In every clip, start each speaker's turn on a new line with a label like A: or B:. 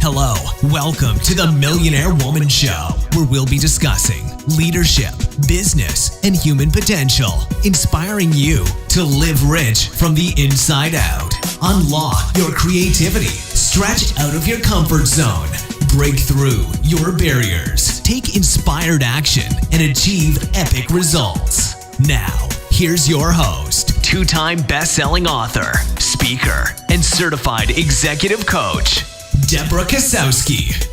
A: Hello, welcome to the Millionaire Woman Show, where we'll be discussing leadership, business, and human potential, inspiring you to live rich from the inside out. Unlock your creativity, stretch out of your comfort zone, break through your barriers, take inspired action, and achieve epic results. Now, here's your host, two-time best-selling author, speaker, and certified executive coach, Debra Kasowski.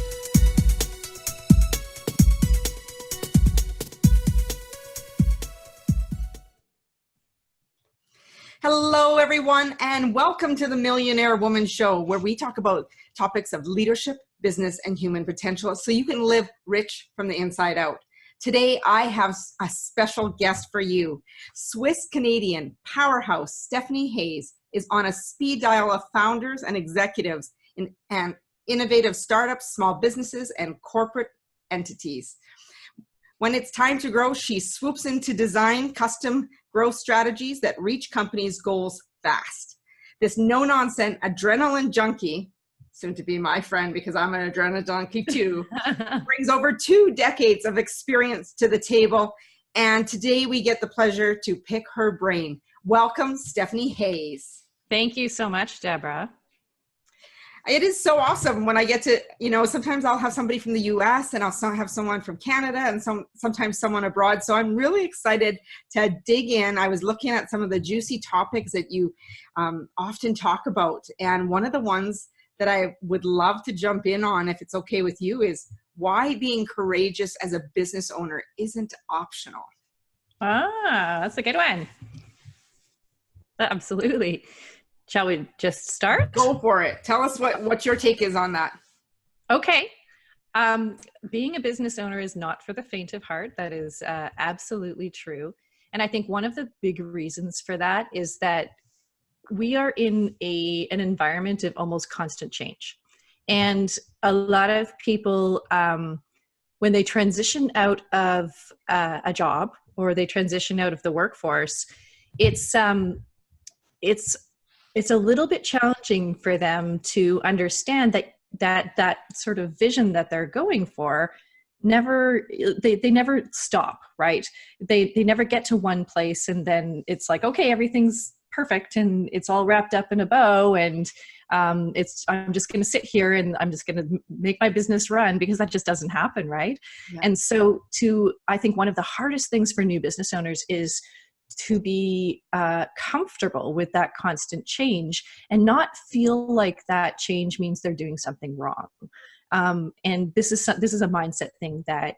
B: Hello, everyone, and welcome to the Millionaire Woman Show, where we talk about topics of leadership, business, and human potential so you can live rich from the inside out. Today, I have a special guest for you. Swiss-Canadian powerhouse Stephanie Hayes is on a speed dial of founders and executives in innovative startups, small businesses, and corporate entities. When it's time to grow, she swoops in to design custom growth strategies that reach companies' goals fast. This no-nonsense adrenaline junkie, soon to be my friend because I'm an adrenaline junkie too, brings over 2 decades of experience to the table. And today we get the pleasure to pick her brain. Welcome, Stephanie Hayes.
C: Thank you so much, Debra.
B: It is so awesome when I get to, sometimes I'll have somebody from the US and I'll have someone from Canada and sometimes someone abroad. So I'm really excited to dig in. I was looking at some of the juicy topics that you often talk about. And one of the ones that I would love to jump in on, if it's okay with you, is why being courageous as a business owner isn't optional.
C: Ah, that's a good one. Absolutely. Shall we just start?
B: Go for it. Tell us what your take is on that.
C: Okay. Being a business owner is not for the faint of heart. That is absolutely true. And I think one of the big reasons for that is that we are in an environment of almost constant change. And a lot of people, when they transition out of a job or they transition out of the workforce, it's a little bit challenging for them to understand that sort of vision that they're going for they never stop, right? They never get to one place and then it's like, okay, everything's perfect and it's all wrapped up in a bow and I'm just going to sit here and I'm just going to make my business run, because that just doesn't happen, right? Yeah. And so I think one of the hardest things for new business owners is to be comfortable with that constant change and not feel like that change means they're doing something wrong. And this is a mindset thing that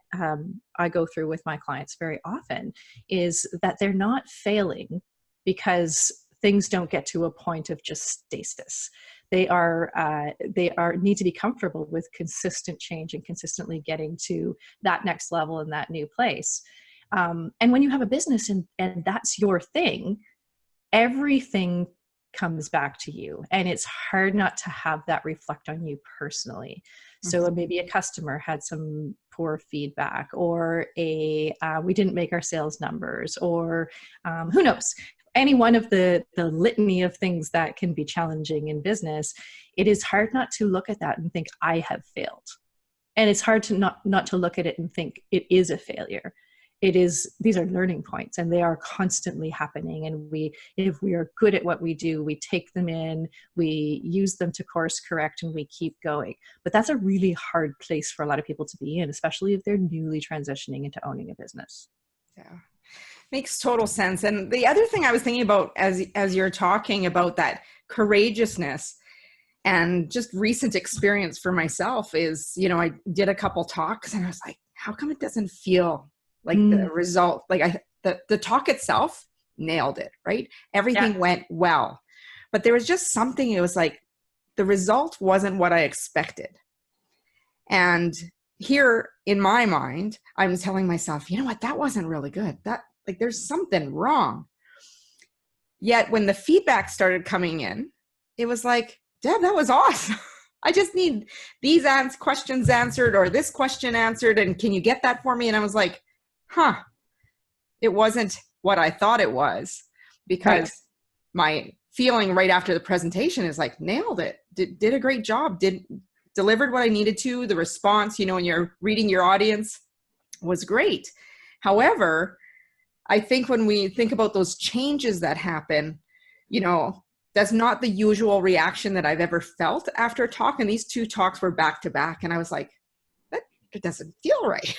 C: I go through with my clients very often, is that they're not failing because things don't get to a point of just stasis. They need to be comfortable with consistent change and consistently getting to that next level in that new place. And when you have a business and that's your thing, everything comes back to you, and it's hard not to have that reflect on you personally. So maybe a customer had some poor feedback, or we didn't make our sales numbers, or who knows, any one of the litany of things that can be challenging in business. It is hard not to look at that and think, I have failed. And it's hard to not to look at it and think it is a failure. These are learning points, and they are constantly happening. And if we are good at what we do, we take them in, we use them to course correct, and we keep going. But that's a really hard place for a lot of people to be in, especially if they're newly transitioning into owning a business.
B: Yeah, makes total sense. And the other thing I was thinking about as you're talking about that courageousness and just recent experience for myself is, I did a couple talks and I was like, how come it doesn't feel like the result, like the talk itself nailed it, right? Everything went well, but there was just something, it was like the result wasn't what I expected. And here in my mind, I'm telling myself, you know what, that wasn't really good. That, like, there's something wrong. Yet when the feedback started coming in, it was like, Deb, that was awesome. I just need these questions answered, or this question answered. And can you get that for me? And I was like, it wasn't what I thought it was, because my feeling right after the presentation is like, nailed it, did a great job, delivered what I needed to. The response, when you're reading your audience, was great. However, I think when we think about those changes that happen, that's not the usual reaction that I've ever felt after a talk. And these 2 talks were back to back. And I was like, that doesn't feel right,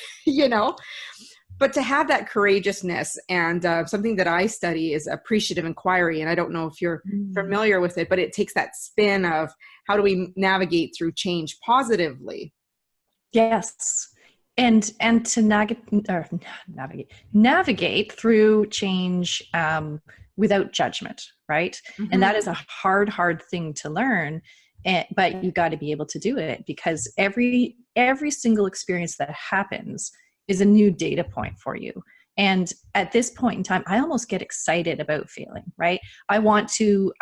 B: But to have that courageousness, and something that I study is appreciative inquiry. And I don't know if you're familiar with it, but it takes that spin of how do we navigate through change positively?
C: Yes. And to navigate through change without judgment, right?
B: Mm-hmm.
C: And that is a hard thing to learn. But you got to be able to do it, because every single experience that happens is a new data point for you. And at this point in time, I almost get excited about failing, right? I want to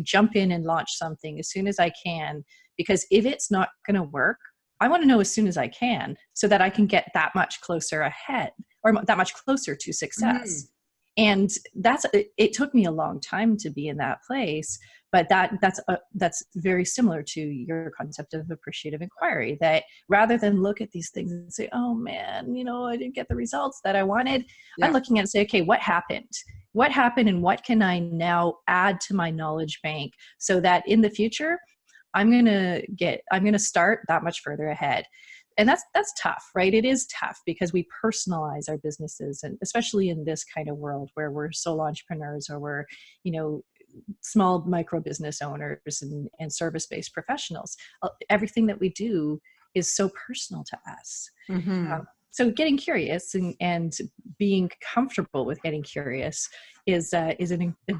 C: jump in and launch something as soon as I can, because if it's not going to work, I want to know as soon as I can, so that I can get that much closer ahead, or that much closer to success. And it took me a long time to be in that place, but that's very similar to your concept of appreciative inquiry, that rather than look at these things and say, oh man, I didn't get the results that I wanted. Yeah. I'm looking at it and say, okay, what happened? What happened, and what can I now add to my knowledge bank so that in the future, I'm going to start that much further ahead. And that's tough, right? It is tough because we personalize our businesses, and especially in this kind of world where we're solo entrepreneurs, or we're, small micro business owners and service-based professionals. Everything that we do is so personal to us.
B: Mm-hmm.
C: So getting curious and being comfortable with getting curious is a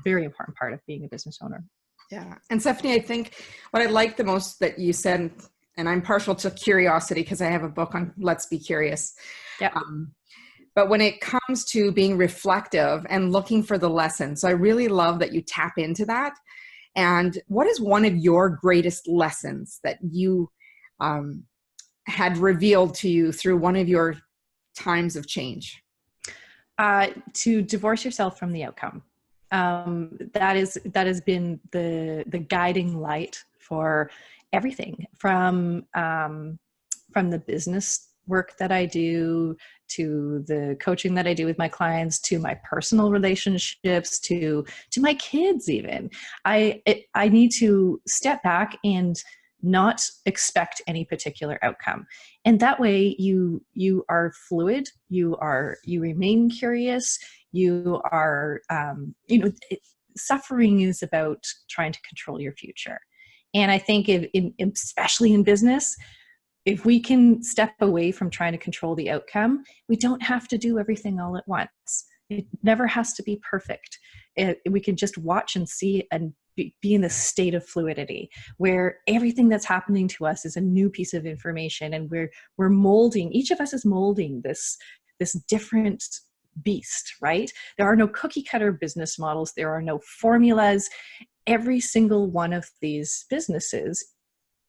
C: very important part of being a business owner.
B: Yeah. And Stephanie, I think what I like the most that you said, and I'm partial to curiosity because I have a book on Let's Be Curious.
C: Yeah.
B: But when it comes to being reflective and looking for the lessons, I really love that you tap into that. And what is one of your greatest lessons that you had revealed to you through one of your times of change?
C: To divorce yourself from the outcome. That has been the guiding light for everything, from the business work that I do, to the coaching that I do with my clients, to my personal relationships, to my kids even. I need to step back and not expect any particular outcome. And that way you are fluid, you remain curious, you are, suffering is about trying to control your future. And I think especially in business, if we can step away from trying to control the outcome, we don't have to do everything all at once. It never has to be perfect. We can just watch and see and be in this state of fluidity where everything that's happening to us is a new piece of information, and we're molding, each of us is molding this different beast, right? There are no cookie cutter business models. There are no formulas. Every single one of these businesses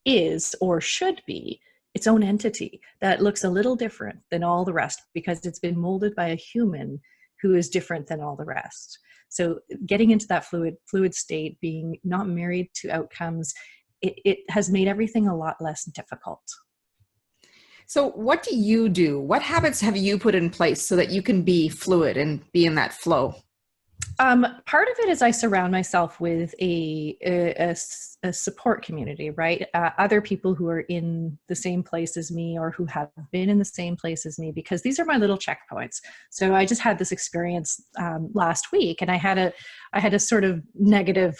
C: is, or should be, its own entity that looks a little different than all the rest because it's been molded by a human who is different than all the rest. So getting into that fluid state, being not married to outcomes, it has made everything a lot less difficult.
B: So what do you do? What habits have you put in place so that you can be fluid and be in that flow?
C: Part of it is I surround myself with a support community, right? Other people who are in the same place as me, or who have been in the same place as me, because these are my little checkpoints. So I just had this experience last week, and I had a sort of negative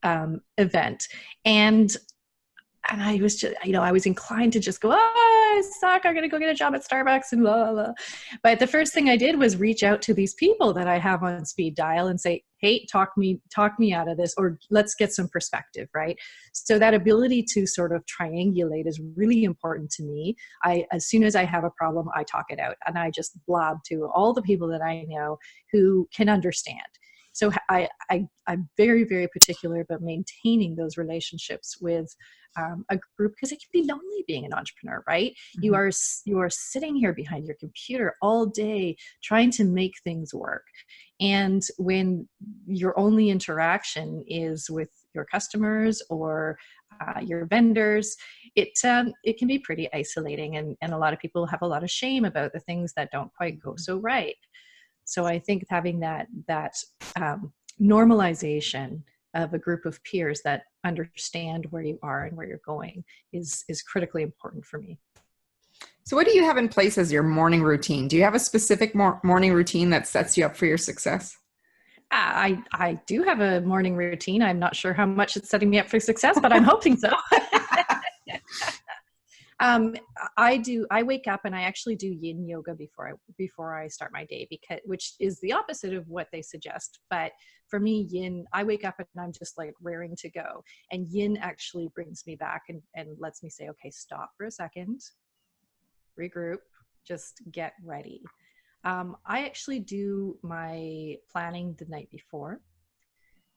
C: event, and I was just, I was inclined to just go, I suck, I'm going to go get a job at Starbucks and blah, blah, blah. But the first thing I did was reach out to these people that I have on speed dial and say, hey, talk me out of this, or let's get some perspective, right? So that ability to sort of triangulate is really important to me. As soon as I have a problem, I talk it out, and I just blob to all the people that I know who can understand. So I'm very, very particular about maintaining those relationships with a group, because it can be lonely being an entrepreneur, right? Mm-hmm. You are sitting here behind your computer all day trying to make things work. And when your only interaction is with your customers or your vendors, it can be pretty isolating, and a lot of people have a lot of shame about the things that don't quite go so right. So I think having that normalization of a group of peers that understand where you are and where you're going is critically important for me.
B: So what do you have in place as your morning routine? Do you have a specific morning routine that sets you up for your success?
C: I do have a morning routine. I'm not sure how much it's setting me up for success, but I'm hoping so. I wake up and I actually do yin yoga before I start my day, which is the opposite of what they suggest. But for me, yin, I wake up and I'm just like raring to go. And yin actually brings me back and lets me say, okay, stop for a second, regroup, just get ready. I actually do my planning the night before,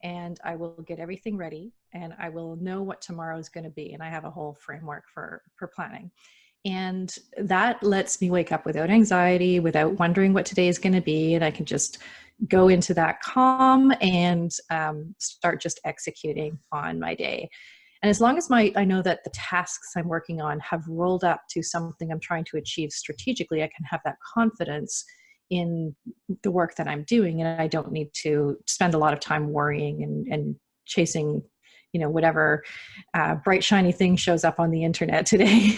C: and I will get everything ready, and I will know what tomorrow is going to be. And I have a whole framework for planning. And that lets me wake up without anxiety, without wondering what today is going to be. And I can just go into that calm and start just executing on my day. And as long as I know that the tasks I'm working on have rolled up to something I'm trying to achieve strategically, I can have that confidence in the work that I'm doing. And I don't need to spend a lot of time worrying and chasing, whatever bright, shiny thing shows up on the internet today.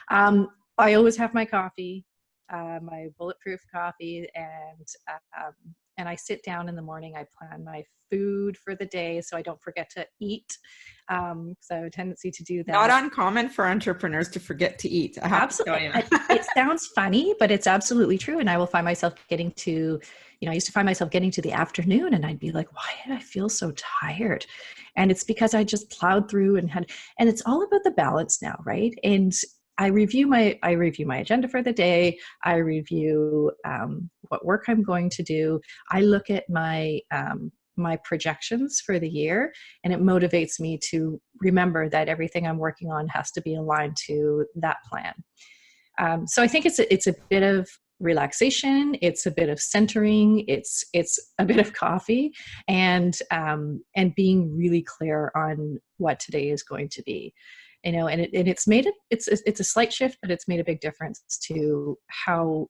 C: I always have my coffee, my bulletproof coffee, and I sit down in the morning. I plan my food for the day so I don't forget to eat. So I have a tendency to do that.
B: Not uncommon for entrepreneurs to forget to eat. I have to tell you.
C: It sounds funny, but it's absolutely true. And I will find myself getting to, I used to find myself getting to the afternoon and I'd be like, why did I feel so tired? And it's because I just plowed through and it's all about the balance now, right? And I review my agenda for the day. I review what work I'm going to do. I look at my projections for the year, and it motivates me to remember that everything I'm working on has to be aligned to that plan. So I think it's a bit of relaxation, it's a bit of centering, it's a bit of coffee, and being really clear on what today is going to be. And it's a slight shift, but it's made a big difference to how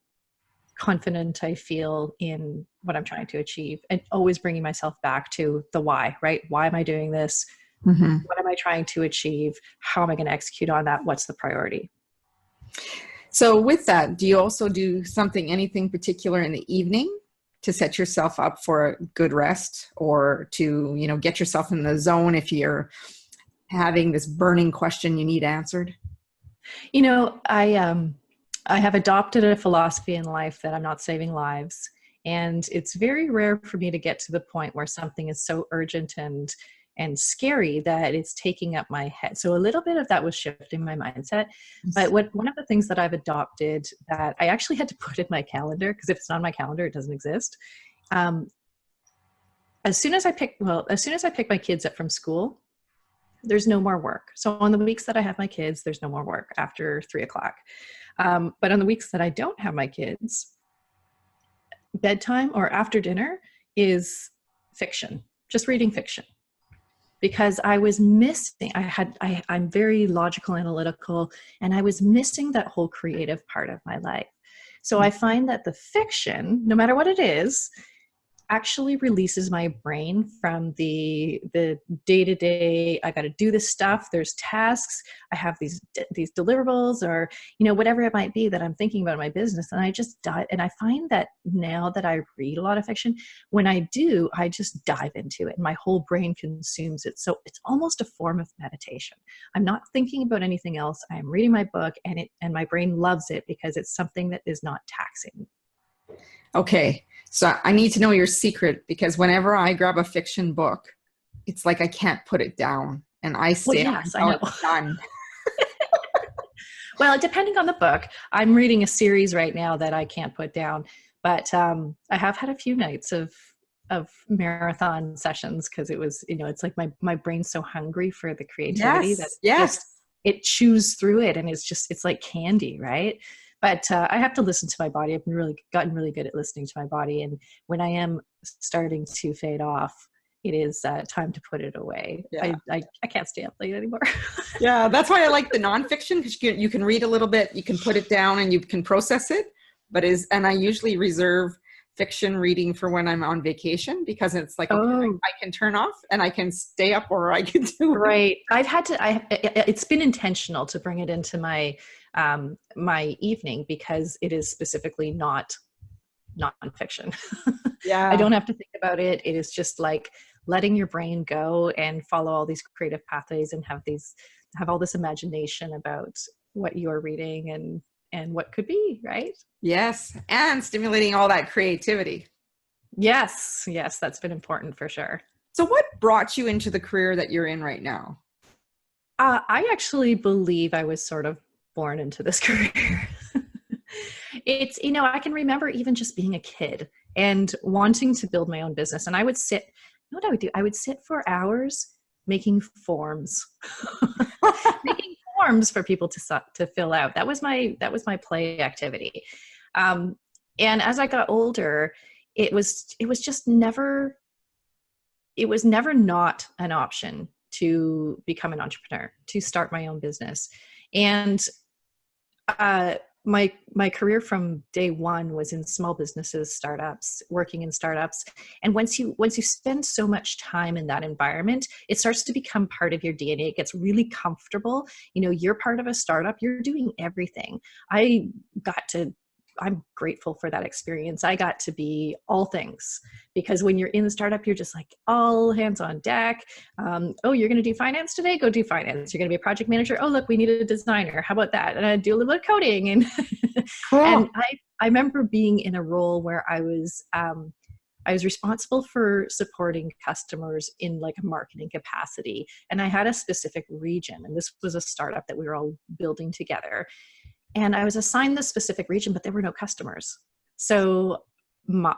C: confident I feel in what I'm trying to achieve, and always bringing myself back to the why, right? Why am I doing this? Mm-hmm. What am I trying to achieve? How am I going to execute on that? What's the priority?
B: So with that, do you also do anything particular in the evening to set yourself up for a good rest, or to, get yourself in the zone if you're having this burning question you need answered?
C: I have adopted a philosophy in life that I'm not saving lives. And it's very rare for me to get to the point where something is so urgent and scary that it's taking up my head. So a little bit of that was shifting my mindset. But one of the things that I've adopted that I actually had to put in my calendar, because if it's not on my calendar, it doesn't exist. As soon as I pick my kids up from school, there's no more work. So on the weeks that I have my kids, there's no more work after 3:00. But on the weeks that I don't have my kids, bedtime or after dinner is fiction, just reading fiction. Because I was missing, I'm very logical, analytical, and I was missing that whole creative part of my life. So I find that the fiction, no matter what it is, actually releases my brain from the day-to-day, I got to do this stuff, there's tasks, I have these deliverables, or whatever it might be that I'm thinking about in my business, and I just dive. And I find that now that I read a lot of fiction, when I do, I just dive into it and my whole brain consumes it. So it's almost a form of meditation. I'm not thinking about anything else. I'm reading my book, and my brain loves it because it's something that is not taxing.
B: Okay, so I need to know your secret, because whenever I grab a fiction book, it's like I can't put it down, and I stay until it's done.
C: Well, depending on the book, I'm reading a series right now that I can't put down, but I have had a few nights of marathon sessions, because it was, it's like my brain's so hungry for the creativity that it chews through it, and it's like candy, right? But I have to listen to my body. I've gotten really good at listening to my body. And when I am starting to fade off, it is time to put it away.
B: Yeah.
C: I can't stay up late anymore.
B: Yeah, that's why I like the nonfiction, because you can read a little bit, you can put it down, and you can process it. And I usually reserve fiction reading for when I'm on vacation, because it's like, okay, I can turn off and I can stay up, or I can do it.
C: Right. It's been intentional to bring it into my my evening, because it is specifically not nonfiction.
B: Yeah.
C: I don't have to think about it. It is just like letting your brain go and follow all these creative pathways and have all this imagination about what you're reading and what could be, right?
B: Yes. And stimulating all that creativity.
C: Yes. That's been important for sure.
B: So what brought you into the career that you're in right now?
C: I actually believe I was sort of born into this career. It's, I can remember even just being a kid and wanting to build my own business. And I would sit, what I would do, I would sit for hours making forms, making forms for people to fill out. That was my play activity. And as I got older, it was never not an option to become an entrepreneur, to start my own business. And my career from day one was in small businesses, startups, working in startups. And once you spend so much time in that environment, it starts to become part of your DNA. It gets really comfortable. You're part of a startup, you're doing everything. I'm grateful for that experience. I got to be all things, because when you're in the startup, you're just like all hands on deck. Oh, you're going to do finance today? Go do finance. You're going to be a project manager. Oh, look, we need a designer. How about that? And I do a little bit of coding. And
B: cool.
C: And I remember being in a role where I was responsible for supporting customers in like a marketing capacity. And I had a specific region, and this was a startup that we were all building together. And I was assigned this specific region, but there were no customers. So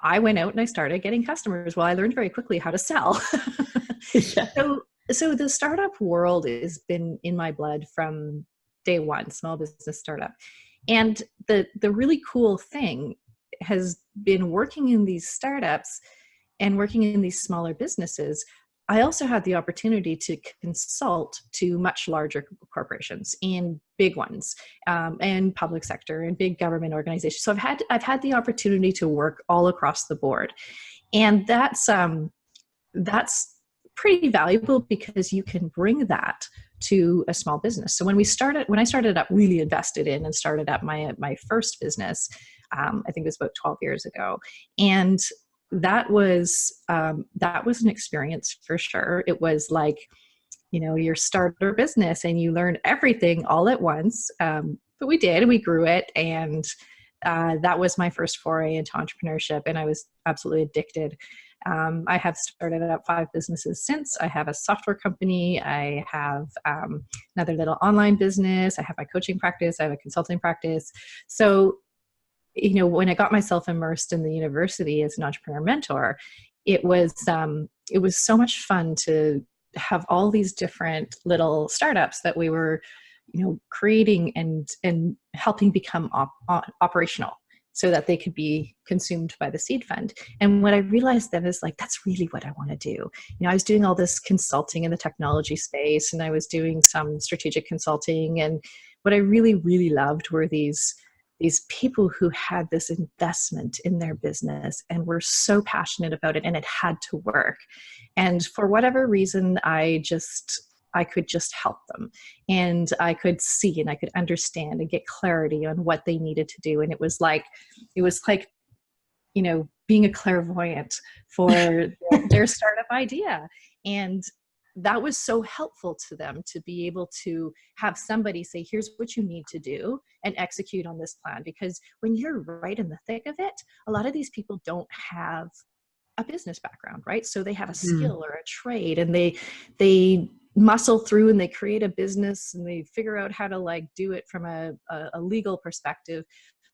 C: I went out and I started getting customers. Well, I learned very quickly how to sell.
B: Yeah.
C: So the startup world has been in my blood from day one, small business startup. And the really cool thing has been working in these startups and working in these smaller businesses. I also had the opportunity to consult to much larger corporations and big ones, and public sector and big government organizations. So I've had the opportunity to work all across the board, and that's pretty valuable, because you can bring that to a small business. So when I started up, really invested in and started up my first business, I think it was about 12 years ago, and that was an experience for sure. It was like, your starter business and you learn everything all at once. But we did, we grew it. And that was my first foray into entrepreneurship. And I was absolutely addicted. I have started up 5 businesses since. I have a software company. I have another little online business. I have my coaching practice. I have a consulting practice. So when I got myself immersed in the university as an entrepreneur mentor, it was so much fun to have all these different little startups that we were, creating and helping become operational, so that they could be consumed by the seed fund. And what I realized then is like, that's really what I want to do. I was doing all this consulting in the technology space, and I was doing some strategic consulting. And what I really, really loved were these people who had this investment in their business and were so passionate about it, and it had to work. And for whatever reason, I could just help them, and I could see and I could understand and get clarity on what they needed to do. And it was like, being a clairvoyant for their startup idea. And that was so helpful to them, to be able to have somebody say, here's what you need to do and execute on this plan. Because when you're right in the thick of it, a lot of these people don't have a business background, right? So they have a skill or a trade, and they muscle through and they create a business and they figure out how to like do it from a legal perspective.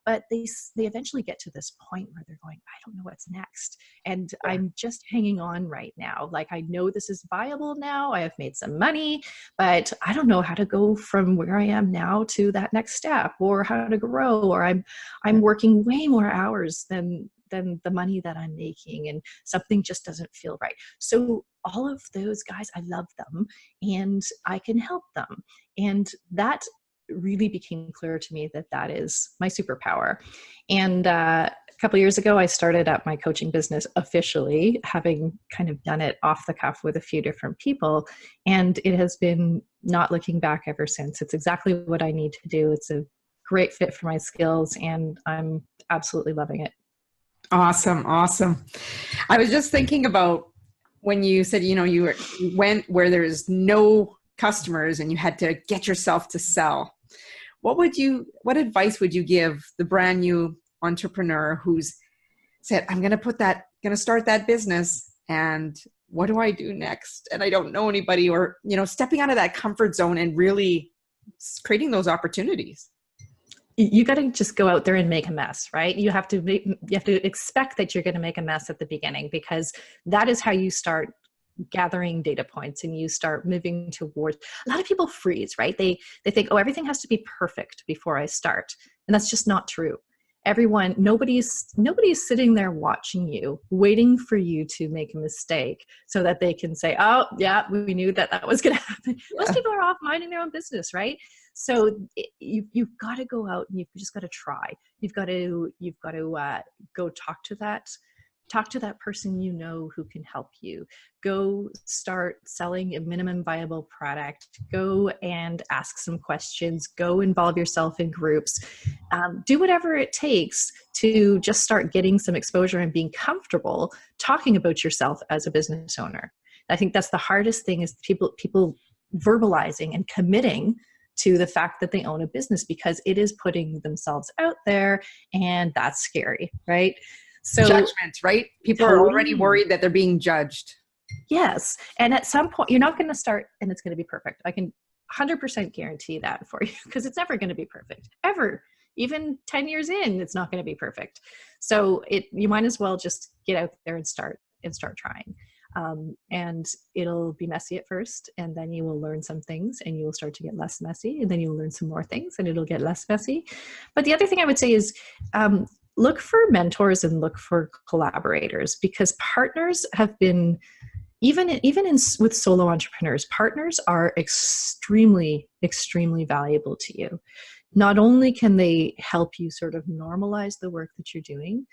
C: But they eventually get to this point where they're going, I don't know what's next. And I'm just hanging on right now. Like, I know this is viable now. I have made some money, but I don't know how to go from where I am now to that next step, or how to grow, or I'm working way more hours than than the money that I'm making, and something just doesn't feel right. So all of those guys, I love them and I can help them. And that really became clear to me that that is my superpower. And a couple of years ago, I started up my coaching business officially, having kind of done it off the cuff with a few different people. And it has been not looking back ever since. It's exactly what I need to do. It's a great fit for my skills, and I'm absolutely loving it.
B: Awesome. Awesome. I was just thinking about when you said, you went where there's no customers and you had to get yourself to sell. What advice would you give the brand new entrepreneur who's said, I'm going to start that business, and what do I do next? And I don't know anybody, or, stepping out of that comfort zone and really creating those opportunities.
C: You got to just go out there and make a mess, right? You have to expect that you're going to make a mess at the beginning, because that is how you start gathering data points and you start moving towards. A lot of people freeze, right? They think, oh, everything has to be perfect before I start. And that's just not true. Nobody's sitting there watching you, waiting for you to make a mistake so that they can say, oh yeah, we knew that was going to happen. Yeah. Most people are off minding their own business, right? So you've got to go out and you've just got to try. You've got to go talk to that person who can help you. Go start selling a minimum viable product. Go and ask some questions. Go involve yourself in groups. Do whatever it takes to just start getting some exposure and being comfortable talking about yourself as a business owner. I think that's the hardest thing, is people verbalizing and committing to the fact that they own a business, because it is putting themselves out there, and that's scary, right? So
B: judgment, right? People are already worried that they're being judged.
C: Yes. And at some point, you're not going to start and it's going to be perfect. I can 100% guarantee that for you, because it's never going to be perfect, ever. Even 10 years in, it's not going to be perfect. So you might as well just get out there and start trying. And it'll be messy at first, and then you will learn some things and you will start to get less messy, and then you'll learn some more things and it'll get less messy. But the other thing I would say is, look for mentors and look for collaborators, because partners have been, with solo entrepreneurs, partners are extremely, extremely valuable to you. Not only can they help you sort of normalize the work that you're doing,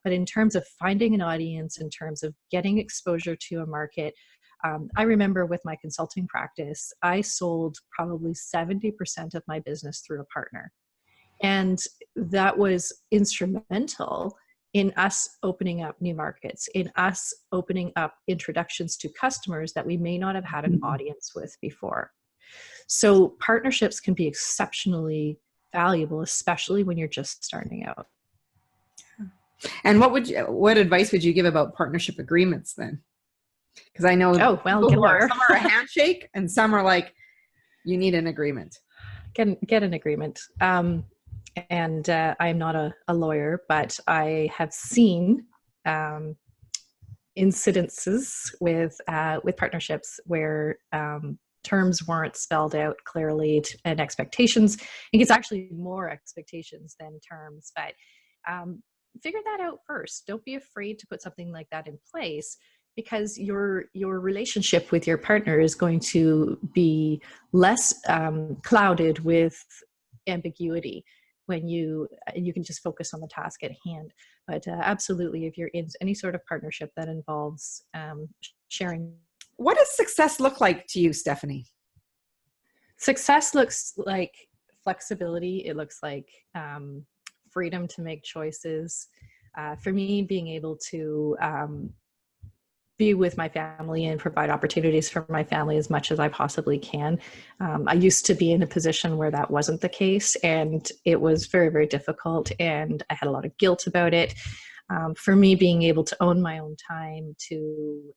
C: but in terms of finding an audience, in terms of getting exposure to a market. I remember with my consulting practice, I sold probably 70% of my business through a partner. And that was instrumental in us opening up new markets, in us opening up introductions to customers that we may not have had an audience with before. So partnerships can be exceptionally valuable, especially when you're just starting out.
B: And what advice would you give about partnership agreements then? Because I know
C: some are
B: a handshake and some are like, you need an agreement.
C: Get an agreement. I'm not a lawyer, but I have seen incidences with partnerships where terms weren't spelled out clearly and expectations. I think it's actually more expectations than terms, but figure that out first. Don't be afraid to put something like that in place, because your relationship with your partner is going to be less clouded with ambiguity when you can just focus on the task at hand. But absolutely, if you're in any sort of partnership that involves sharing.
B: What does success look like to you, Stephanie?
C: Success looks like flexibility. It looks like freedom to make choices. For me, being able to be with my family and provide opportunities for my family as much as I possibly can. I used to be in a position where that wasn't the case, and it was very, very difficult, and I had a lot of guilt about it. For me, being able to own my own time, to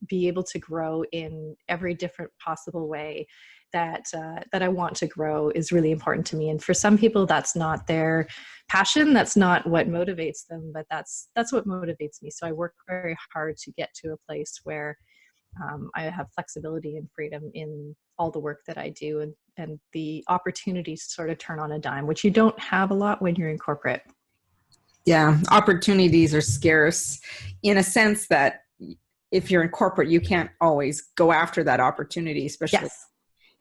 C: be able to grow in every different possible way that I want to grow is really important to me. And for some people, that's not their passion. That's not what motivates them, but that's what motivates me. So I work very hard to get to a place where I have flexibility and freedom in all the work that I do, and the opportunities to sort of turn on a dime, which you don't have a lot when you're in corporate.
B: Yeah, opportunities are scarce in a sense that if you're in corporate, you can't always go after that opportunity, especially
C: Yes.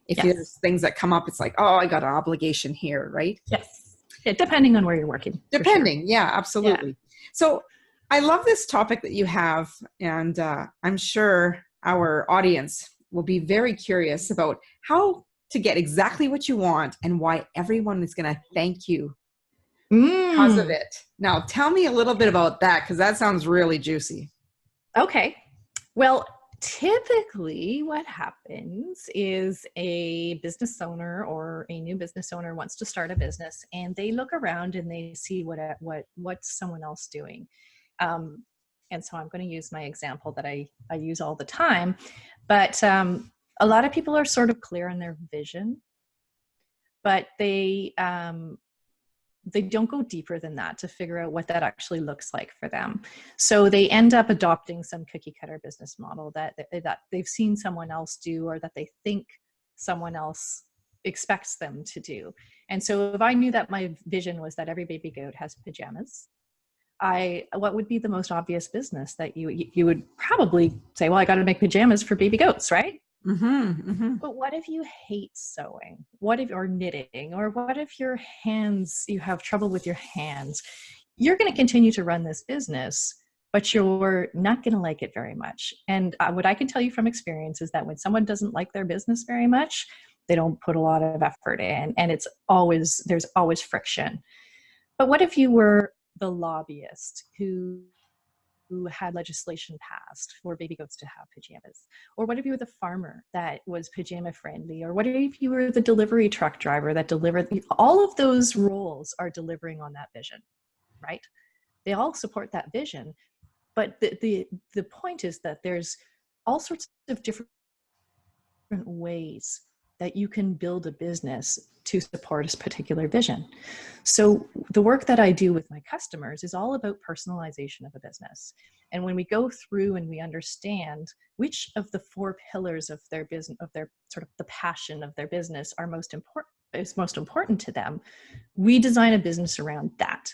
B: if
C: Yes.
B: there's things that come up. It's like, oh, I got an obligation here, right?
C: Yes. Yeah, depending on where you're working.
B: Depending.
C: Sure.
B: Yeah, absolutely. Yeah. So I love this topic that you have, and I'm sure our audience will be very curious about how to get exactly what you want and why everyone is going to thank you because of it. Now, tell me a little bit about that, because that sounds really juicy.
C: Okay. Well, typically what happens is a business owner or a new business owner wants to start a business, and they look around and they see what's someone else doing. And so I'm going to use my example that I use all the time, but a lot of people are sort of clear on their vision, but they don't go deeper than that to figure out what that actually looks like for them. So they end up adopting some cookie cutter business model that they've seen someone else do, or that they think someone else expects them to do. And so if I knew that my vision was that every baby goat has pajamas, what would be the most obvious business that you would probably say, well, I got to make pajamas for baby goats, right?
B: Mm-hmm, mm-hmm.
C: But what if you hate sewing? What if, or knitting? Or what if you have trouble with your hands? You're going to continue to run this business, but you're not going to like it very much. And what I can tell you from experience is that when someone doesn't like their business very much, they don't put a lot of effort in, and there's always friction. But what if you were the lobbyist who had legislation passed for baby goats to have pajamas? Or what if you were the farmer that was pajama friendly? Or what if you were the delivery truck driver that delivered? All of those roles are delivering on that vision, right? They all support that vision. But the point is that there's all sorts of different ways that you can build a business to support a particular vision. So the work that I do with my customers is all about personalization of a business. And when we go through and we understand which of the 4 pillars of their business, of their sort of the passion of their business are most important to them, we design a business around that.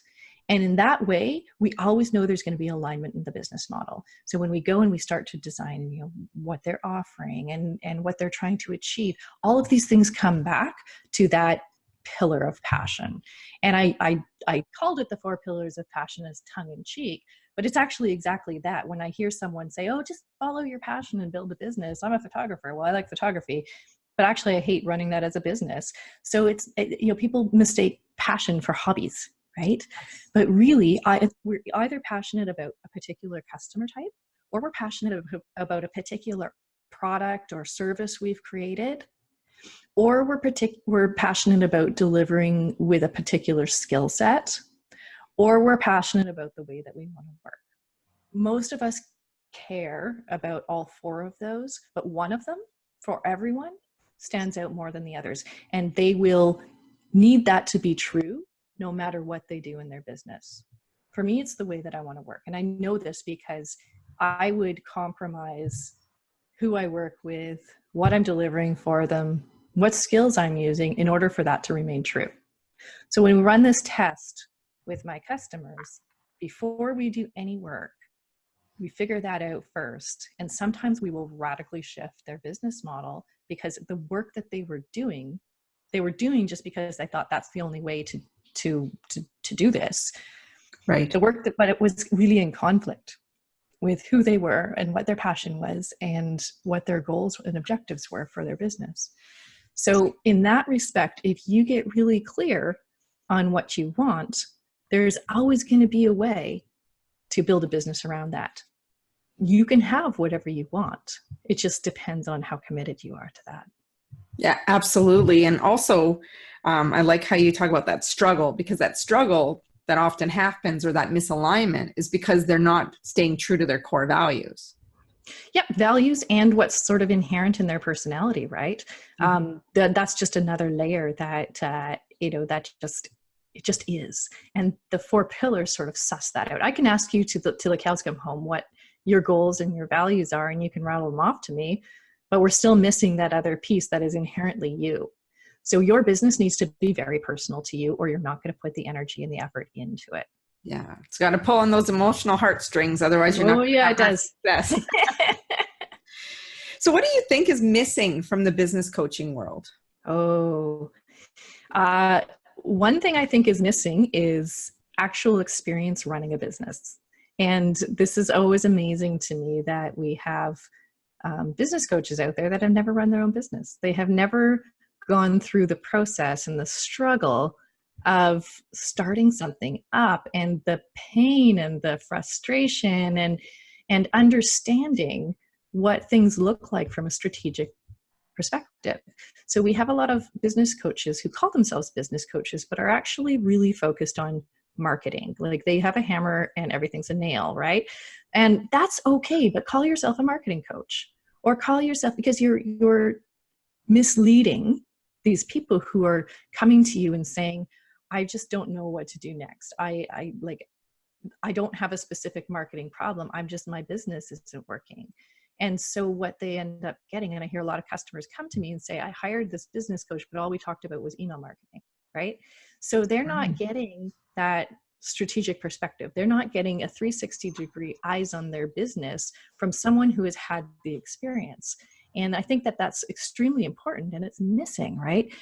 C: And in that way, we always know there's going to be alignment in the business model. So when we go and we start to design, what they're offering and what they're trying to achieve, all of these things come back to that pillar of passion. And I called it the 4 pillars of passion as tongue in cheek, but it's actually exactly that. When I hear someone say, oh, just follow your passion and build a business. I'm a photographer. Well, I like photography, but actually I hate running that as a business. So people mistake passion for hobbies. Right? But really, we're either passionate about a particular customer type, or we're passionate about a particular product or service we've created, or we're passionate about delivering with a particular skill set, or we're passionate about the way that we want to work. Most of us care about all 4 of those, but one of them, for everyone, stands out more than the others. And they will need that to be true no matter what they do in their business. For me, it's the way that I want to work. And I know this because I would compromise who I work with, what I'm delivering for them, what skills I'm using in order for that to remain true. So when we run this test with my customers, before we do any work, we figure that out first. And sometimes we will radically shift their business model because the work that they were doing just because I thought that's the only way to do this.
B: Right.
C: But it was really in conflict with who they were and what their passion was and what their goals and objectives were for their business. So in that respect, if you get really clear on what you want, there's always going to be a way to build a business around that. You can have whatever you want. It just depends on how committed you are to that.
B: Yeah, absolutely. And also, I like how you talk about that struggle, because that struggle that often happens, or that misalignment, is because they're not staying true to their core values.
C: Yep, values and what's sort of inherent in their personality, right? Mm-hmm. That's just another layer that that just is. And the 4 pillars sort of suss that out. I can ask you till the cows come home what your goals and your values are, and you can rattle them off to me. But we're still missing that other piece that is inherently you. So your business needs to be very personal to you, or you're not going to put the energy and the effort into it.
B: Yeah, it's got to pull on those emotional heartstrings. Otherwise, you're not going to have
C: it does.
B: success. So what do you think is missing from the business coaching world?
C: One thing I think is missing is actual experience running a business. And this is always amazing to me that we have business coaches out there that have never run their own business. They have never gone through the process and the struggle of starting something up, and the pain and the frustration and understanding what things look like from a strategic perspective. So we have a lot of business coaches who call themselves business coaches, but are actually really focused on marketing. Like they have a hammer and everything's a nail, right? And that's okay, but call yourself a marketing coach, or call yourself, because you're misleading these people who are coming to you and saying, I just don't know what to do next. I don't have a specific marketing problem. My business isn't working. And so what they end up getting, and I hear a lot of customers come to me and say, I hired this business coach, but all we talked about was email marketing, right? So they're not getting that strategic perspective. They're not getting a 360-degree eyes on their business from someone who has had the experience. And I think that that's extremely important, and it's missing, right?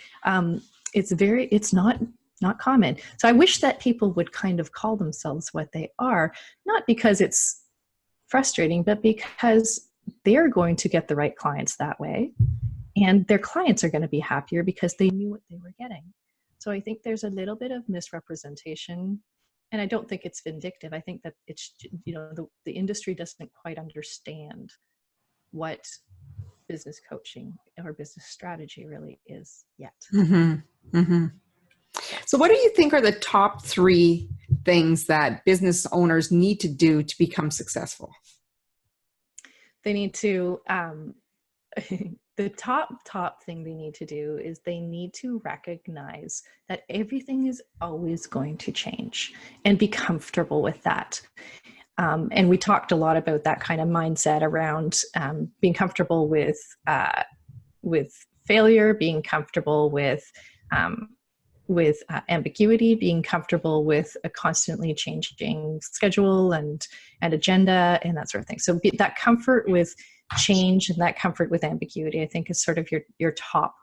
C: It's not common. So I wish that people would kind of call themselves what they are, not because it's frustrating, but because they're going to get the right clients that way. And their clients are going to be happier because they knew what they were getting. So I think there's a little bit of misrepresentation, and I don't think it's vindictive. I think that it's, the industry doesn't quite understand what business coaching or business strategy really is yet.
B: Mm-hmm. Mm-hmm. So what do you think are the top 3 things that business owners need to do to become successful?
C: They need to, the top thing they need to do is they need to recognize that everything is always going to change and be comfortable with that. And we talked a lot about that kind of mindset around being comfortable with failure, being comfortable with ambiguity, being comfortable with a constantly changing schedule and agenda and that sort of thing. So that comfort with change and that comfort with ambiguity, I think, is sort of your top,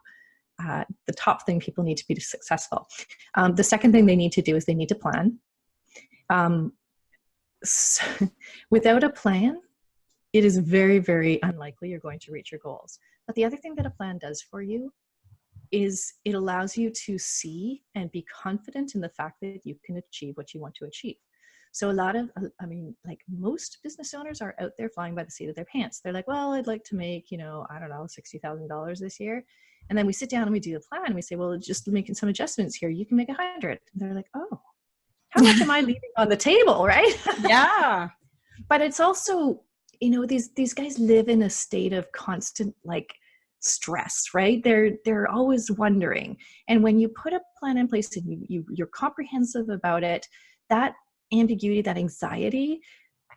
C: the top thing people need to be successful. The second thing they need to do is they need to plan. So without a plan, it is very, very unlikely you're going to reach your goals. But the other thing that a plan does for you is it allows you to see and be confident in the fact that you can achieve what you want to achieve. So most business owners are out there flying by the seat of their pants. They're like, well, I'd like to make, $60,000 this year. And then we sit down and we do the plan and we say, well, just making some adjustments here, you can make 100. And they're like, oh, how much am I leaving on the table, right?
B: Yeah.
C: But it's also, these guys live in a state of constant stress, right? They're always wondering. And when you put a plan in place and you're comprehensive about it, that ambiguity, that anxiety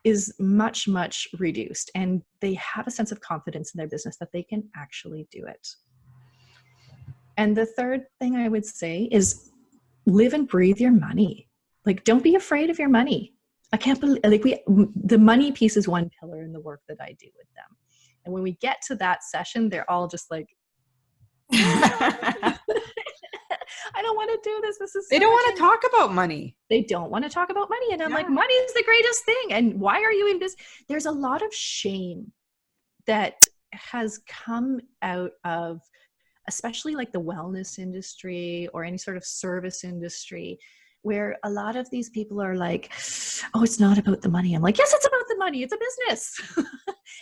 C: is much, much reduced. And they have a sense of confidence in their business that they can actually do it. And the third thing I would say is live and breathe your money. Don't be afraid of your money. I can't believe, the money piece is one pillar in the work that I do with them. And when we get to that session, they're all just like, I don't want to do this.
B: They don't want to talk about money.
C: They don't want to talk about money. And I'm like, money is the greatest thing. And why are you in business? There's a lot of shame that has come out of, especially the wellness industry or any sort of service industry, where a lot of these people are like, oh, it's not about the money. I'm like, yes, it's about the money. It's a business.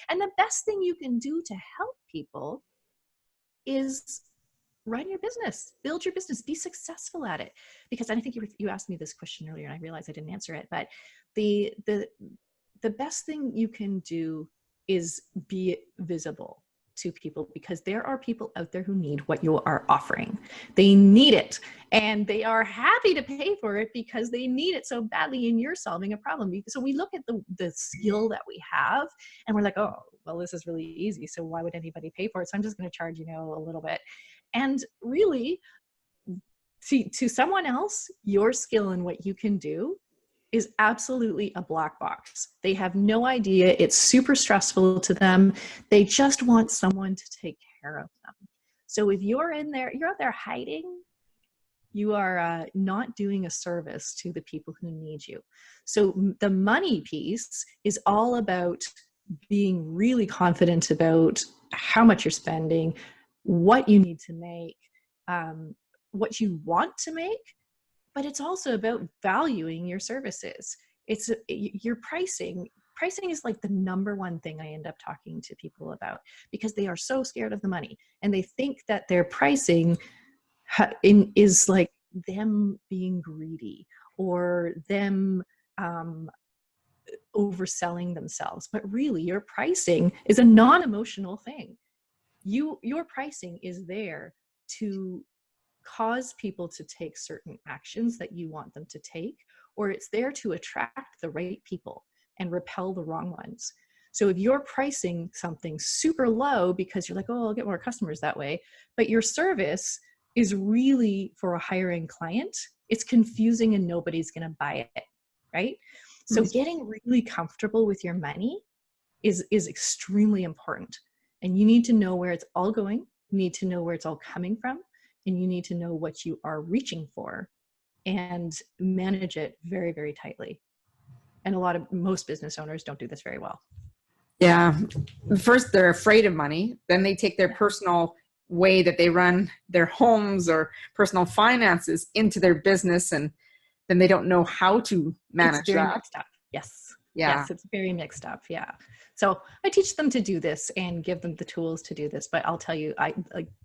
C: And the best thing you can do to help people is run your business, build your business, be successful at it. Because I think you asked me this question earlier and I realized I didn't answer it, but the best thing you can do is be visible to people, because there are people out there who need what you are offering. They need it and they are happy to pay for it because they need it so badly, and you're solving a problem. So we look at the skill that we have and we're like, oh, well, this is really easy, so why would anybody pay for it? So I'm just going to charge, a little bit. And really, to someone else, your skill and what you can do is absolutely a black box. They have no idea. It's super stressful to them. They just want someone to take care of them. So if you're in there, you're out there hiding, you are not doing a service to the people who need you. So the money piece is all about being really confident about how much you're spending, what you need to make, what you want to make, but it's also about valuing your services. It's your pricing. Pricing is like the number one thing I end up talking to people about, because they are so scared of the money and they think that their pricing is like them being greedy or them overselling themselves. But really, your pricing is a non-emotional thing. Your pricing is there to cause people to take certain actions that you want them to take, or it's there to attract the right people and repel the wrong ones. So if you're pricing something super low because you're like, oh, I'll get more customers that way, but your service is really for a higher end client, it's confusing and nobody's going to buy it, right? So getting really comfortable with your money is extremely important. And you need to know where it's all going. You need to know where it's all coming from. And you need to know what you are reaching for and manage it very, very tightly. And most business owners don't do this very well.
B: Yeah. First, they're afraid of money. Then they take their personal way that they run their homes or personal finances into their business, and then they don't know how to manage
C: it's very
B: that.
C: Mixed up. Yes.
B: Yeah.
C: Yes, it's very mixed up. Yeah. So I teach them to do this and give them the tools to do this. But I'll tell you,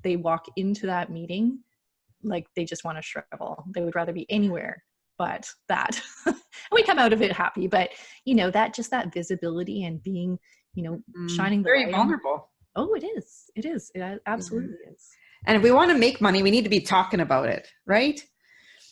C: they walk into that meeting like they just want to shrivel. They would rather be anywhere but that. And we come out of it happy. But that visibility and being, shining the light.
B: Very vulnerable.
C: Oh, it is. It is. It absolutely is.
B: And if we want to make money, we need to be talking about it, right?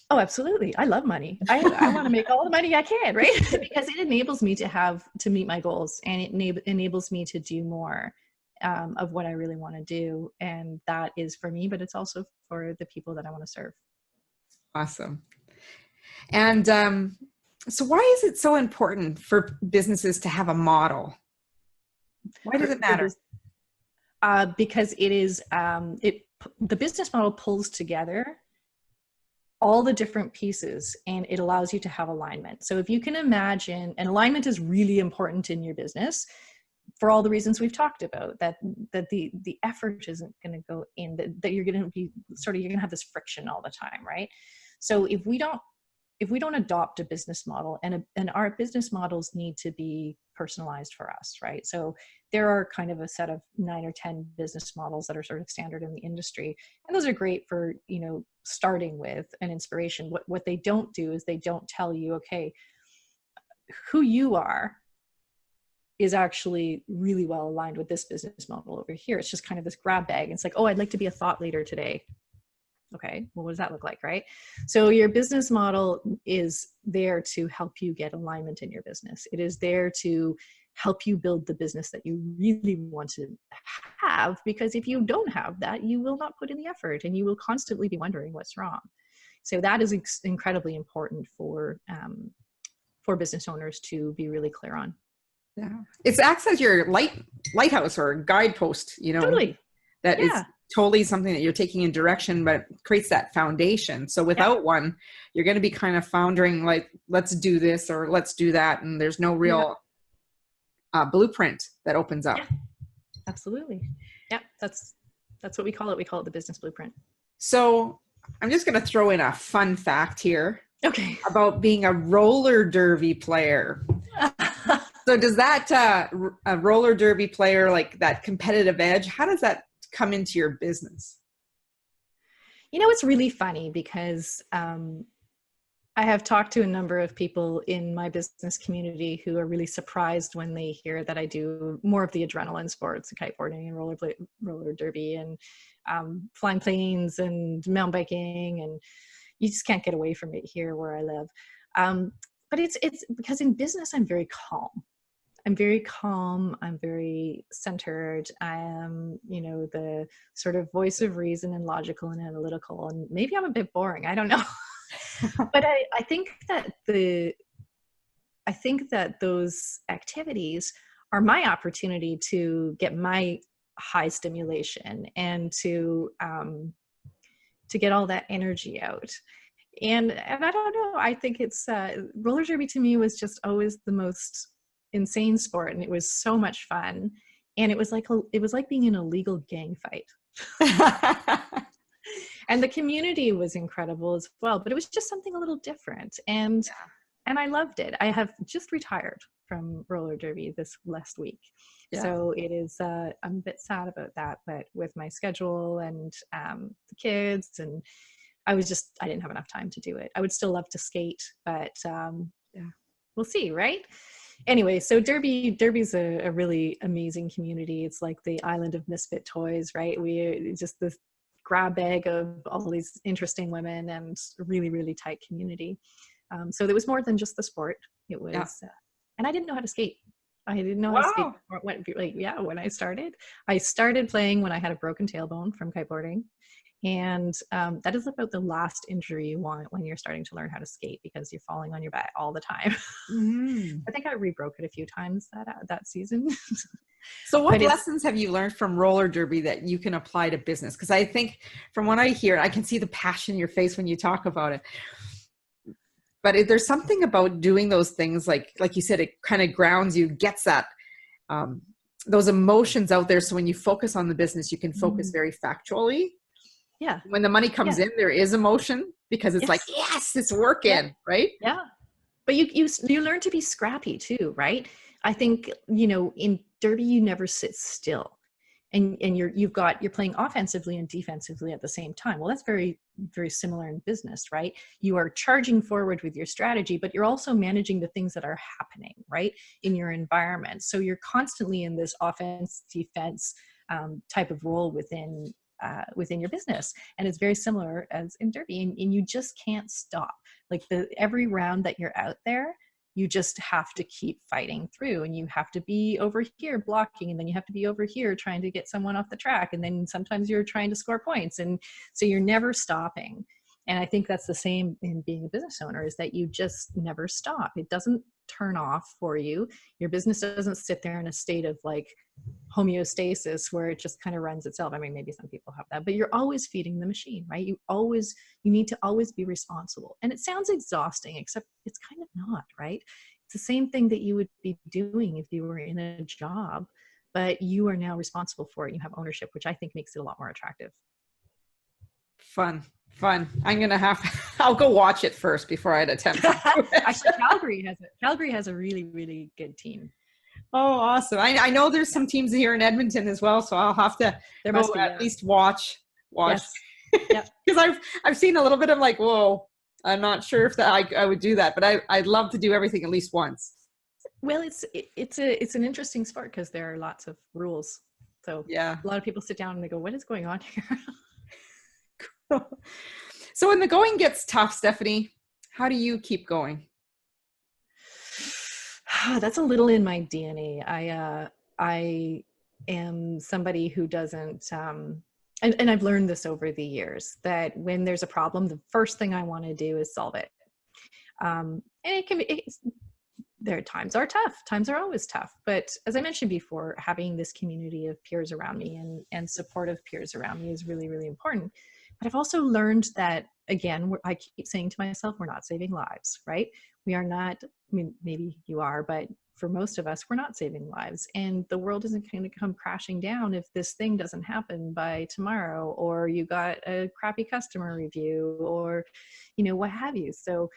C: Oh, absolutely. I love money. I want to make all the money I can, right? Because it enables me to meet my goals, and it enables me to do more of what I really want to do. And that is for me, but it's also for the people that I want to serve.
B: Awesome. And so why is it so important for businesses to have a model? Why does it matter?
C: Because it is, the business model pulls together all the different pieces, and it allows you to have alignment. So if you can imagine, and alignment is really important in your business for all the reasons we've talked about, that the effort isn't going to go in, that you're going to be you're going to have this friction all the time, right? So if we don't adopt a business model, and our business models need to be personalized for us, right? So there are kind of a set of 9 or 10 business models that are sort of standard in the industry. And those are great for, starting with an inspiration. What they don't do is they don't tell you, okay, who you are is actually really well aligned with this business model over here. It's just kind of this grab bag. It's like, oh, I'd like to be a thought leader today. Okay, well, what does that look like, right? So your business model is there to help you get alignment in your business. It is there to help you build the business that you really want to have, because if you don't have that, you will not put in the effort and you will constantly be wondering what's wrong. So that is incredibly important for business owners to be really clear on.
B: Yeah, it acts as your lighthouse or guidepost,
C: Totally.
B: That is totally something that you're taking in direction, but creates that foundation. So without one, you're going to be kind of floundering, like, let's do this or let's do that. And there's no real blueprint that opens up.
C: Yeah, absolutely. Yeah, that's what we call it. We call it the business blueprint. So
B: I'm just going to throw in a fun fact here.
C: Okay.
B: About being a roller derby player. So does that, a roller derby player, like that competitive edge, how does that come into your business?
C: It's really funny because I have talked to a number of people in my business community who are really surprised when they hear that I do more of the adrenaline sports, kiteboarding and roller derby and flying planes and mountain biking, and you just can't get away from it here where I live. But it's because in business I'm very calm. I'm very calm. I'm very centered. I am, the sort of voice of reason and logical and analytical. And maybe I'm a bit boring. I don't know. But I think that the I think that those activities are my opportunity to get my high stimulation and to get all that energy out. And I don't know, I think it's roller derby to me was just always the most insane sport, and it was so much fun. And it was like being in a legal gang fight. And the community was incredible as well, but it was just something a little different. And I loved it. I have just retired from roller derby this last week. Yeah. So it is, I'm a bit sad about that, but with my schedule and the kids, and I didn't have enough time to do it. I would still love to skate, but we'll see, right? Anyway, so Derby's a really amazing community. It's like the island of misfit toys, right? We just this grab bag of all these interesting women and really, really tight community. So there was more than just the sport. It was, and I didn't know how to skate. I didn't know how to skate. When I started playing when I had a broken tailbone from kiteboarding. And that is about the last injury you want when you're starting to learn how to skate, because you're falling on your back all the time. I think I re-broke it a few times that season.
B: So what lessons have you learned from roller derby that you can apply to business? Because I think from what I hear, I can see the passion in your face when you talk about it. But there's something about doing those things, like you said, it kind of grounds you, gets that those emotions out there. So when you focus on the business, you can focus very factually.
C: Yeah.
B: When the money comes in, there is emotion, because it's like, yes, it's working, right?
C: Yeah. But you learn to be scrappy too, right? I think, in derby, you never sit still, and you're playing offensively and defensively at the same time. Well, that's very, very similar in business, right? You are charging forward with your strategy, but you're also managing the things that are happening, right, in your environment. So you're constantly in this offense, defense type of role within your business. And it's very similar as in derby, and you just can't stop. Like every round that you're out there, you just have to keep fighting through, and you have to be over here blocking, and then you have to be over here trying to get someone off the track. And then sometimes you're trying to score points. And so you're never stopping. And I think that's the same in being a business owner, is that you just never stop. It doesn't turn off for you. Your business doesn't sit there in a state of like homeostasis where it just kind of runs itself. I mean, maybe some people have that, but you're always feeding the machine, right? You need to always be responsible. And it sounds exhausting, except it's kind of not, right? It's the same thing that you would be doing if you were in a job, but you are now responsible for it. You have ownership, which I think makes it a lot more attractive.
B: Fun. I'll go watch it first before I'd attempt.
C: Actually, Calgary has a really, really good team.
B: Oh, awesome. I know there's some teams here in Edmonton as well, so I'll have to at least watch. Yes. Yep. Because I've seen a little bit of like, whoa, I'm not sure if I would do that, but I'd love to do everything at least once. Well,
C: it's an interesting sport because there are lots of rules. So a lot of people sit down and they go, what is going on here?
B: So when the going gets tough, Stephanie, how do you keep going?
C: That's a little in my DNA. I am somebody who doesn't, and I've learned this over the years, that when there's a problem, the first thing I want to do is solve it. And times are tough. Times are always tough. But as I mentioned before, having this community of peers around me and supportive peers around me is really, really important. But I've also learned that, again, I keep saying to myself, we're not saving lives, right? We are not, I mean, maybe you are, but for most of us, we're not saving lives. And the world isn't going to come crashing down if this thing doesn't happen by tomorrow, or you got a crappy customer review, or, what have you. So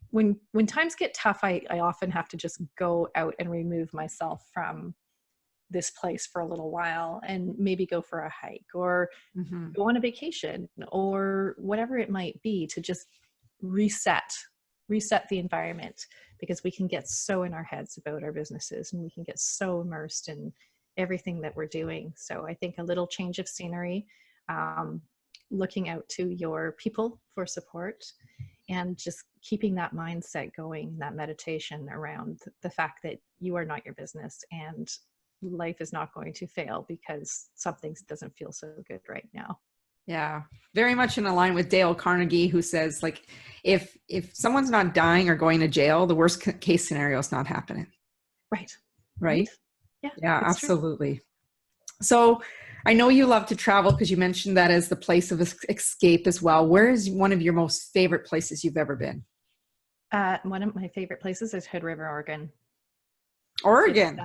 C: when times get tough, I often have to just go out and remove myself from this place for a little while and maybe go for a hike or go on a vacation or whatever it might be, to just reset the environment, because we can get so in our heads about our businesses and we can get so immersed in everything that we're doing. So I think a little change of scenery, looking out to your people for support, and just keeping that mindset going, that meditation around the fact that you are not your business and life is not going to fail because something doesn't feel so good right now.
B: Yeah, very much in line with Dale Carnegie, who says, like, if someone's not dying or going to jail, the worst case scenario is not happening.
C: Right.
B: Right.
C: Yeah.
B: Yeah,
C: it's true.
B: absolutely. So I know you love to travel because you mentioned that as the place of escape as well. Where is one of your most favorite places you've ever been?
C: One of my favorite places is Hood River, Oregon.
B: Oregon.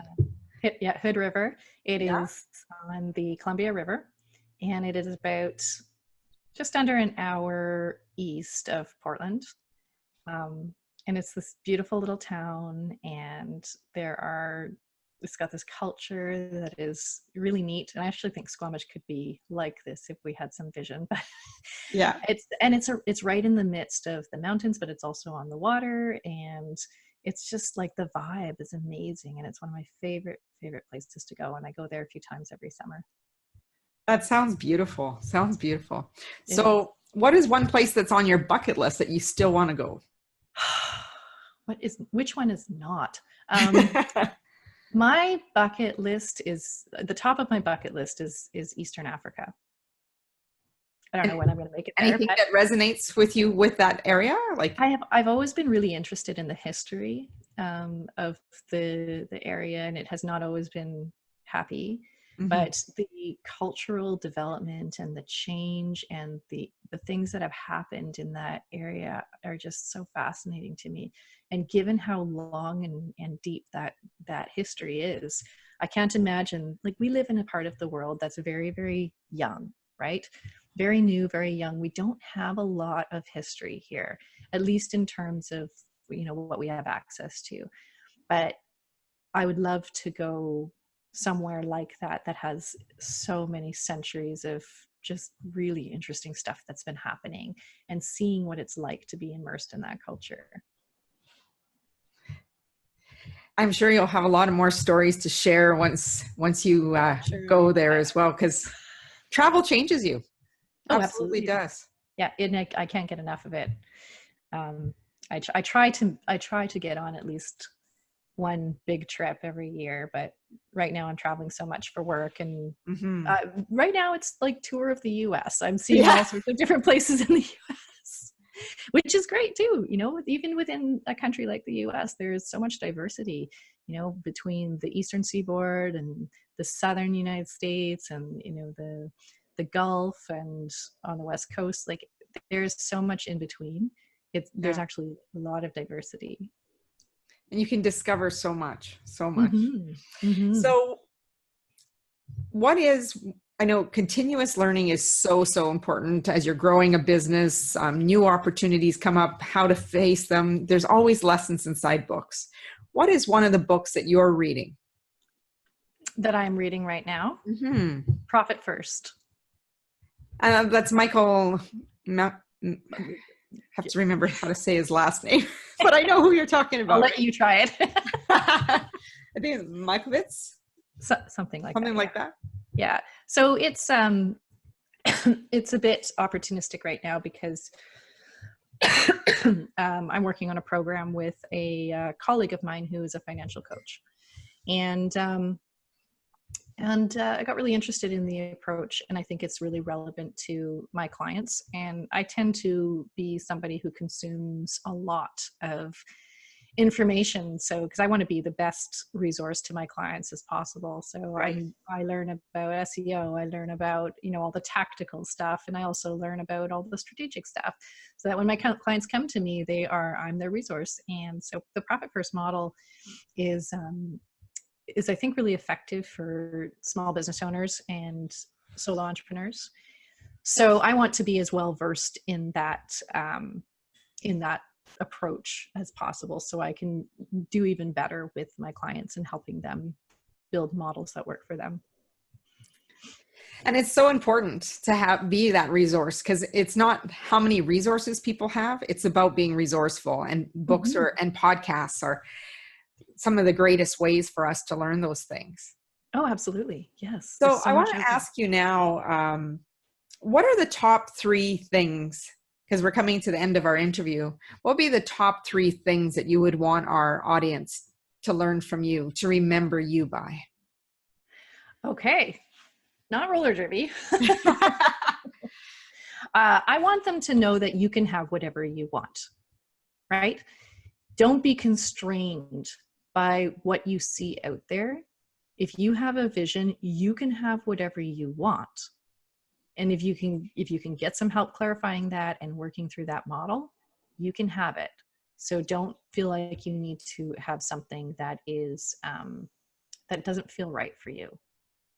C: Hood River. It
B: Yeah.
C: is on the Columbia River, and it is about just under an hour east of Portland. And it's this beautiful little town, and it's got this culture that is really neat. And I actually think Squamish could be like this if we had some vision. But
B: Yeah.
C: it's right in the midst of the mountains, but it's also on the water, and it's just like the vibe is amazing, and it's one of my favorite places to go. And I go there a few times every summer.
B: That sounds beautiful. Sounds beautiful. So what is one place that's on your bucket list that you still want to go?
C: Which one is not? My bucket list is, the top of my bucket list is Eastern Africa. I don't know when I'm going to make it there.
B: Anything that resonates with you with that area? Like
C: I've always been really interested in the history of the area, and it has not always been happy. Mm-hmm. But the cultural development and the change and the things that have happened in that area are just so fascinating to me. And given how long and deep that history is, I can't imagine, like, we live in a part of the world that's very, very young, right? Very new, very young. We don't have a lot of history here, at least in terms of, what we have access to. But I would love to go somewhere like that has so many centuries of just really interesting stuff that's been happening, and seeing what it's like to be immersed in that culture.
B: I'm sure you'll have a lot of more stories to share once you go there as well, because travel changes you. Absolutely does.
C: Yeah, I can't get enough of it. I try to get on at least one big trip every year, but right now I'm traveling so much for work, and right now it's like tour of the US. I'm seeing all sorts of different places in the US, which is great too. Even within a country like the US, there's so much diversity, between the Eastern Seaboard and the Southern United States, and, the Gulf, and on the West Coast. Like, there's so much in between. There's actually a lot of diversity.
B: And you can discover so much. Mm-hmm. Mm-hmm. So I know continuous learning is so important as you're growing a business. New opportunities come up, how to face them. There's always lessons inside books. What is one of the books that you're reading?
C: That I'm reading right now? Mm-hmm. Profit First.
B: That's Michael. Have to remember how to say his last name, but I know who you're talking about.
C: I'll let you try it.
B: I think it's Mikovits.
C: Something like
B: that.
C: Yeah. So it's it's a bit opportunistic right now because I'm working on a program with a colleague of mine who is a financial coach, and I got really interested in the approach, and I think it's really relevant to my clients. And I tend to be somebody who consumes a lot of information. So, because I want to be the best resource to my clients as possible. So right. I learn about SEO, I learn about, all the tactical stuff, and I also learn about all the strategic stuff, so that when my clients come to me, I'm their resource. And so the Profit First model is I think really effective for small business owners and solo entrepreneurs. So I want to be as well versed in that approach as possible, so I can do even better with my clients and helping them build models that work for them.
B: And it's so important to be that resource, because it's not how many resources people have, it's about being resourceful. And books and podcasts are some of the greatest ways for us to learn those things.
C: Oh, absolutely. Yes.
B: So I want to ask you now, what are the top 3 things, because we're coming to the end of our interview, what would be the top 3 things that you would want our audience to learn from you, to remember you by?
C: Okay. Not roller derby. I want them to know that you can have whatever you want, right? Don't be constrained by what you see out there. If you have a vision, you can have whatever you want. And if you can get some help clarifying that and working through that model, you can have it. So don't feel like you need to have something that is that doesn't feel right for you,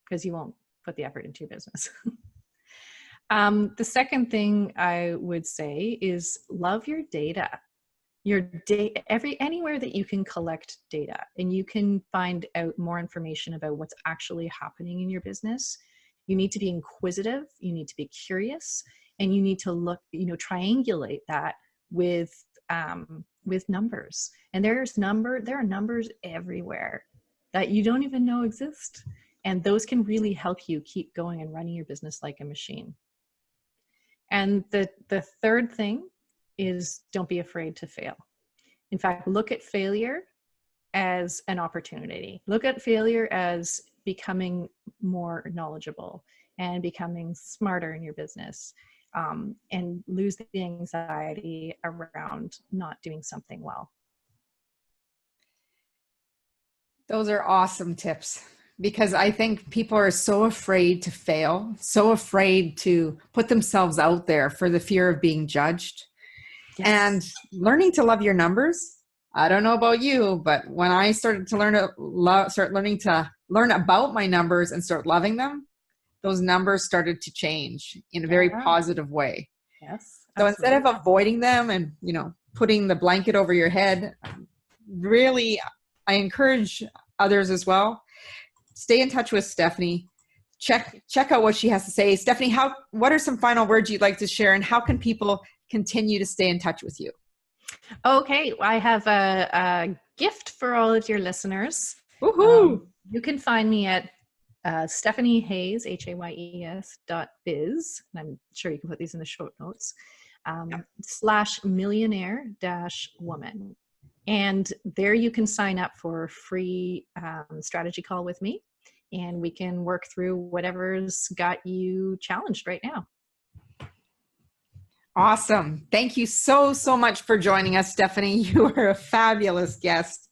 C: because you won't put the effort into your business. The second thing I would say is love your data. Anywhere that you can collect data and you can find out more information about what's actually happening in your business, you need to be inquisitive, you need to be curious, and you need to look, triangulate that with numbers. And there are numbers everywhere that you don't even know exist. And those can really help you keep going and running your business like a machine. And the third thing is don't be afraid to fail. In fact, look at failure as an opportunity. Look at failure as becoming more knowledgeable and becoming smarter in your business, and lose the anxiety around not doing something well.
B: Those are awesome tips, because I think people are so afraid to fail, so afraid to put themselves out there for the fear of being judged. Yes. And learning to love your numbers. I don't know about you, but when I started to learn about my numbers and start loving them, those numbers started to change in a very positive way.
C: Yes.
B: So instead of avoiding them and, putting the blanket over your head, really, I encourage others as well. Stay in touch with Stephanie. Check out what she has to say. Stephanie, what are some final words you'd like to share, and how can people continue to stay in touch with you?
C: Okay, I have a gift for all of your listeners.
B: Woohoo!
C: You can find me at Stephanie Hayes, HAYES.biz, and I'm sure you can put these in the show notes, /millionaire-woman. And there you can sign up for a free strategy call with me, and we can work through whatever's got you challenged right now.
B: Awesome. Thank you so much for joining us, Stephanie. You are a fabulous guest.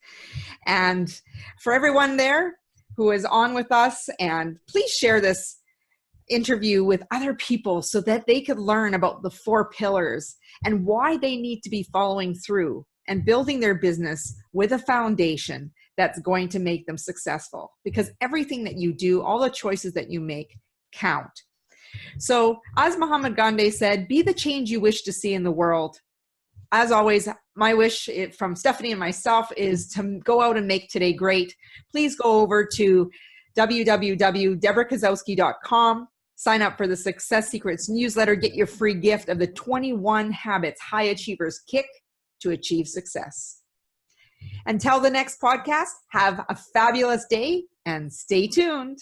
B: And for everyone there who is on with us, and please share this interview with other people so that they could learn about the 4 pillars and why they need to be following through and building their business with a foundation that's going to make them successful. Because everything that you do, all the choices that you make, count. So as Muhammad Gandhi said, be the change you wish to see in the world. As always, my wish from Stephanie and myself is to go out and make today great. Please go over to www.debrakasowski.com. Sign up for the Success Secrets newsletter. Get your free gift of the 21 Habits High Achievers Kick to Achieve Success. Until the next podcast, have a fabulous day and stay tuned.